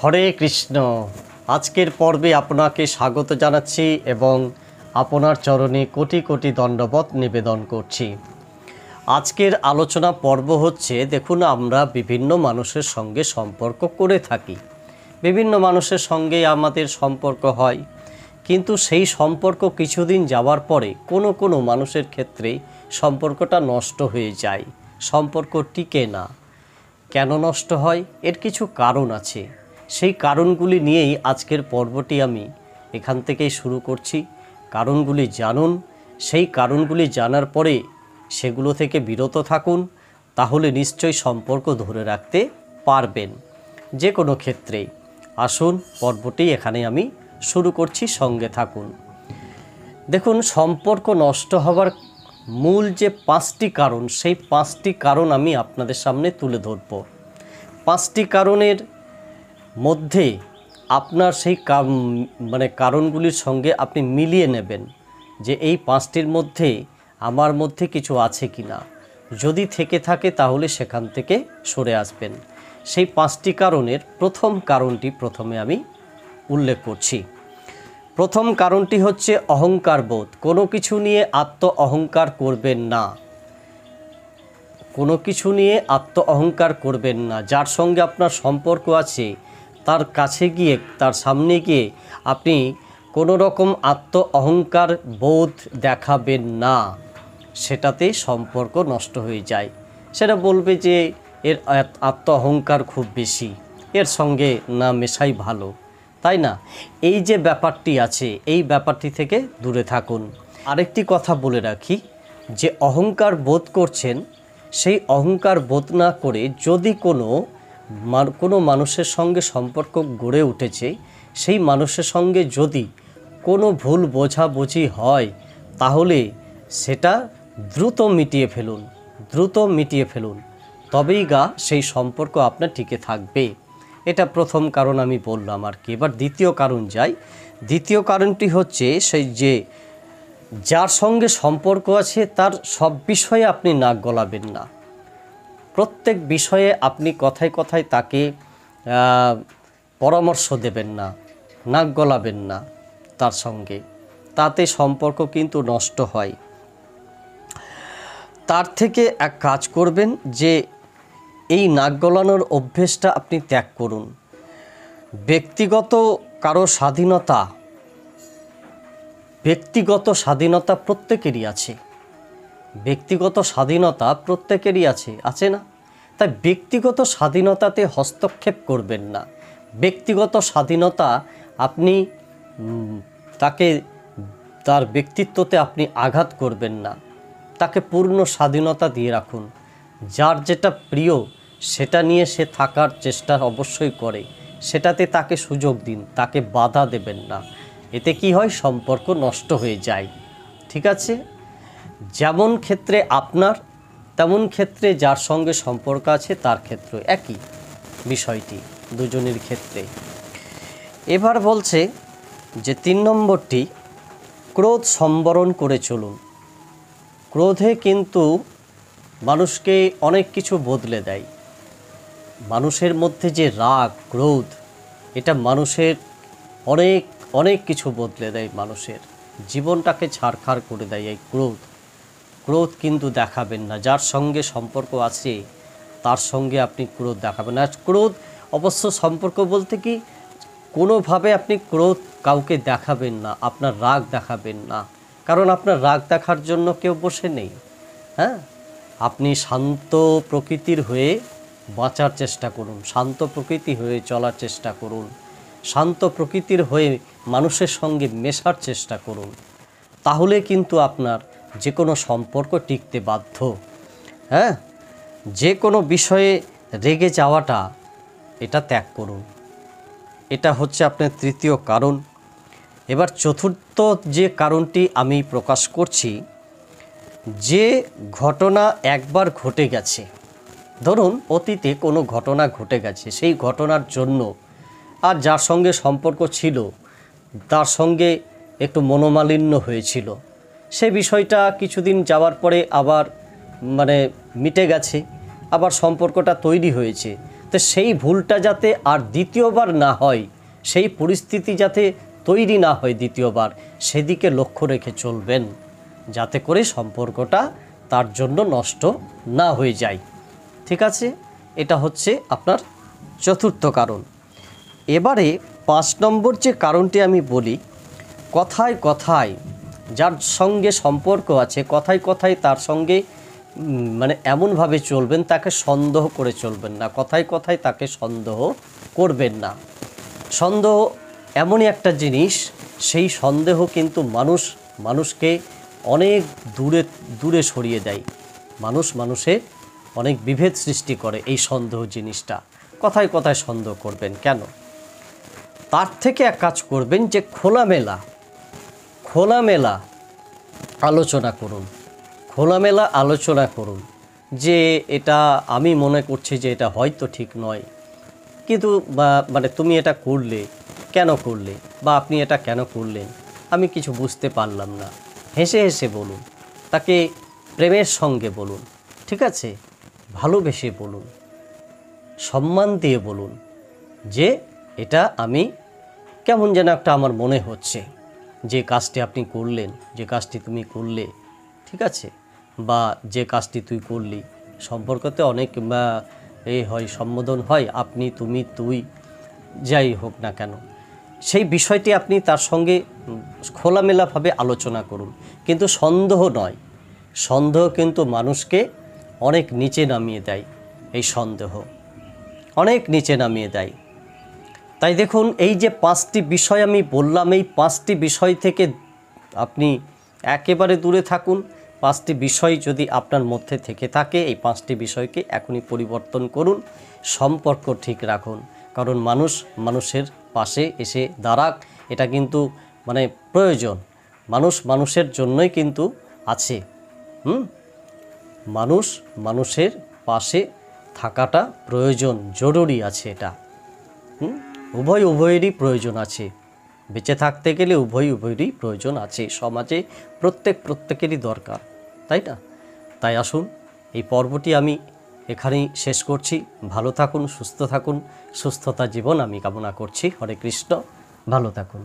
হরে কৃষ্ণ। আজকের পর্বে আপনাকে স্বাগত জানাচ্ছি এবং আপনার চরণে কোটি কোটি দণ্ডবত নিবেদন করছি। আজকের আলোচনা পর্ব হচ্ছে, দেখুন আমরা বিভিন্ন মানুষের সঙ্গে সম্পর্ক করে থাকি, বিভিন্ন মানুষের সঙ্গে আমাদের সম্পর্ক হয়, কিন্তু সেই সম্পর্ক কিছুদিন যাওয়ার পরে কোনো মানুষের ক্ষেত্রে সম্পর্কটা নষ্ট হয়ে যায়, সম্পর্ক টিকে না। কেন নষ্ট হয়? এর কিছু কারণ আছে। সেই কারণগুলি নিয়েই আজকের পর্বটি আমি এখান থেকেই শুরু করছি। কারণগুলি জানুন, সেই কারণগুলি জানার পরে সেগুলো থেকে বিরত থাকুন, তাহলে নিশ্চয়ই সম্পর্ক ধরে রাখতে পারবেন যে কোনো ক্ষেত্রেই। আসুন পর্বটি এখানে আমি শুরু করছি, সঙ্গে থাকুন। দেখুন, সম্পর্ক নষ্ট হওয়ার মূল যে 5টি কারণ, সেই 5টি কারণ আমি আপনাদের সামনে তুলে ধরব। 5টি কারণের মধ্যে আপনার সেই কারণগুলির সঙ্গে আপনি মিলিয়ে নেবেন যে এই 5টির মধ্যে আমার মধ্যে কিছু আছে কি না। যদি থেকে থাকে তাহলে সেখান থেকে সরে আসবেন। সেই 5টি কারণের প্রথম কারণটি প্রথমে আমি উল্লেখ করছি। প্রথম কারণটি হচ্ছে অহংকার বোধ। কোনো কিছু নিয়ে আত্ম অহংকার করবেন না, কোনো কিছু নিয়ে আত্ম অহংকার করবেন না। যার সঙ্গে আপনার সম্পর্ক আছে তার কাছে গিয়ে, তার সামনে গিয়ে আপনি কোনো রকম আত্ম অহংকার বোধ দেখাবেন না, সেটাতে সম্পর্ক নষ্ট হয়ে যায়। সেটা বলবে যে এর আত্ম অহংকার খুব বেশি, এর সঙ্গে না মেশাই ভালো, তাই না? এই যে ব্যাপারটি আছে, এই ব্যাপারটি থেকে দূরে থাকুন। আরেকটি কথা বলে রাখি, যে অহংকার বোধ করছেন, সেই অহংকার বোধ না করে যদি কোনো মানুষের সঙ্গে সম্পর্ক গড়ে উঠেছে, সেই মানুষের সঙ্গে যদি কোনো ভুল বোঝাবুঝি হয়, তাহলে সেটা দ্রুত মিটিয়ে ফেলুন, তবেই সেই সম্পর্ক আপনার টিকে থাকবে। এটা প্রথম কারণ আমি বললাম আর কি। এবার দ্বিতীয় কারণ যাই। দ্বিতীয় কারণটি হচ্ছে সেই যে যার সঙ্গে সম্পর্ক আছে তার সব বিষয়ে আপনি নাক গলাবেন না। প্রত্যেক বিষয়ে আপনি কথায় কথায় তাকে পরামর্শ দেবেন না, নাক গলাবেন না তার সঙ্গে, তাতে সম্পর্ক কিন্তু নষ্ট হয়। তার থেকে এক কাজ করবেন যে এই নাক গলানোর অভ্যেসটা আপনি ত্যাগ করুন। ব্যক্তিগত স্বাধীনতা প্রত্যেকেরই আছে, ব্যক্তিগত স্বাধীনতা প্রত্যেকেরই আছে না? তাই ব্যক্তিগত স্বাধীনতাতে হস্তক্ষেপ করবেন না। ব্যক্তিগত স্বাধীনতা আপনি তার ব্যক্তিত্বতে আপনি আঘাত করবেন না, তাকে পূর্ণ স্বাধীনতা দিয়ে রাখুন। যার যেটা প্রিয় সেটা নিয়ে সে থাকার চেষ্টা অবশ্যই করে, সেটাতে তাকে সুযোগ দিন, তাকে বাধা দেবেন না। এতে কি হয়? সম্পর্ক নষ্ট হয়ে যায়। ঠিক আছে? যেমন ক্ষেত্রে আপনার, তেমন ক্ষেত্রে যার সঙ্গে সম্পর্ক আছে তার ক্ষেত্রে একই বিষয়টি, দুজনের ক্ষেত্রে। এবার বলছে যে 3 নম্বরটি, ক্রোধ সম্বরণ করে চলুন। ক্রোধে কিন্তু মানুষকে অনেক কিছু বদলে দেয়। মানুষের মধ্যে যে রাগ, ক্রোধ, এটা মানুষের অনেক কিছু বদলে দেয়, মানুষের জীবনটাকে ছাড়খাড় করে দেয় এই ক্রোধ কিন্তু দেখাবেন না। যার সঙ্গে সম্পর্ক আছে তার সঙ্গে আপনি ক্রোধ দেখাবেন না। ক্রোধ অবশ্য সম্পর্ক বলতে কি, কোনোভাবে আপনি ক্রোধ কাউকে দেখাবেন না, আপনার রাগ দেখাবেন না, কারণ আপনার রাগ দেখার জন্য কেউ বসে নেই। হ্যাঁ, আপনি শান্ত প্রকৃতির হয়ে বাঁচার চেষ্টা করুন, শান্ত প্রকৃতি হয়ে চলার চেষ্টা করুন, শান্ত প্রকৃতির হয়ে মানুষের সঙ্গে মেশার চেষ্টা করুন, তাহলে কিন্তু আপনার যে কোনো সম্পর্ক টিকতে বাধ্য। হ্যাঁ, যে কোনো বিষয়ে রেগে যাওয়াটা, এটা ত্যাগ করুন। এটা হচ্ছে আপনার তৃতীয় কারণ। এবার চতুর্থ যে কারণটি আমি প্রকাশ করছি, যে ঘটনা একবার ঘটে গেছে, ধরুন অতীতে কোনো ঘটনা ঘটে গেছে, সেই ঘটনার জন্য আর যার সঙ্গে সম্পর্ক ছিল তার সঙ্গে একটু মনোমালিন্য হয়েছিল, সে বিষয়টা কিছুদিন যাওয়ার পরে আবার মিটে গেছে, আবার সম্পর্কটা তৈরি হয়েছে। তো তো সেই ভুলটা যাতে আর দ্বিতীয়বার না হয়, সেই পরিস্থিতি যাতে তৈরি না হয় দ্বিতীয়বার, সেদিকে লক্ষ্য রেখে চলবেন, যাতে করে সম্পর্কটা তার জন্য নষ্ট না হয়ে যায়। ঠিক আছে, এটা হচ্ছে আপনার চতুর্থ কারণ। এবারে 5 নম্বর যে কারণটি আমি বলি, কথায় কথায় যার সঙ্গে সম্পর্ক আছে, কথায় কথায় তার সঙ্গে মানে এমনভাবে চলবেন, তাকে সন্দেহ করে চলবেন না, কথায় কথায় তাকে সন্দেহ করবেন না। সন্দেহ এমনই একটা জিনিস, সেই সন্দেহ কিন্তু মানুষকে অনেক দূরে দূরে সরিয়ে দেয়। মানুষে অনেক বিভেদ সৃষ্টি করে এই সন্দেহ জিনিসটা। কথায় কথায় সন্দেহ করবেন কেন? তার থেকে এক কাজ করবেন যে খোলামেলা আলোচনা করুন। খোলামেলা আলোচনা করুন যে এটা আমি মনে করছি যে এটা হয়তো ঠিক নয়, কিন্তু মানে তুমি এটা করলে, কেন করলে, বা আপনি এটা কেন করলেন, আমি কিছু বুঝতে পারলাম না। হেসে হেসে বলুন, তাকে প্রেমের সঙ্গে বলুন, ঠিক আছে, ভালোবেসে বলুন, সম্মান দিয়ে বলুন যে এটা আমি কেমন যেন একটা আমার মনে হচ্ছে যে কাজটি আপনি করলেন, যে কাজটি তুমি করলে, ঠিক আছে, বা যে কাজটি তুই করলি। সম্পর্কতে অনেক এই হয়, সম্বোধন হয়, আপনি, তুমি, তুই, যাই হোক না কেন, সেই বিষয়টি আপনি তার সঙ্গে খোলামেলাভাবে আলোচনা করুন, কিন্তু সন্দেহ নয়। সন্দেহ কিন্তু মানুষকে অনেক নিচে নামিয়ে দেয়, এই সন্দেহ অনেক নিচে নামিয়ে দেয়। তাই দেখুন, এই যে 5টি বিষয় আমি বললাম, এই 5টি বিষয় থেকে আপনি একেবারে দূরে থাকুন। 5টি বিষয় যদি আপনার মধ্যে থেকে থাকে, এই 5টি বিষয়কে এখনই পরিবর্তন করুন, সম্পর্ক ঠিক রাখুন। কারণ মানুষের পাশে এসে দাঁড়াক, এটা কিন্তু মানে প্রয়োজন। মানুষের জন্যই কিন্তু আছে। মানুষের পাশে থাকাটা প্রয়োজন, জরুরি আছে এটা। উভয়েরই প্রয়োজন আছে, বেঁচে থাকতে গেলে উভয়েরই প্রয়োজন আছে। সমাজে প্রত্যেকেরই দরকার, তাই না? তাই আসুন, এই পর্বটি আমি এখানেই শেষ করছি। ভালো থাকুন, সুস্থ থাকুন, সুস্থতা জীবন আমি কামনা করছি। হরে কৃষ্ণ, ভালো থাকুন।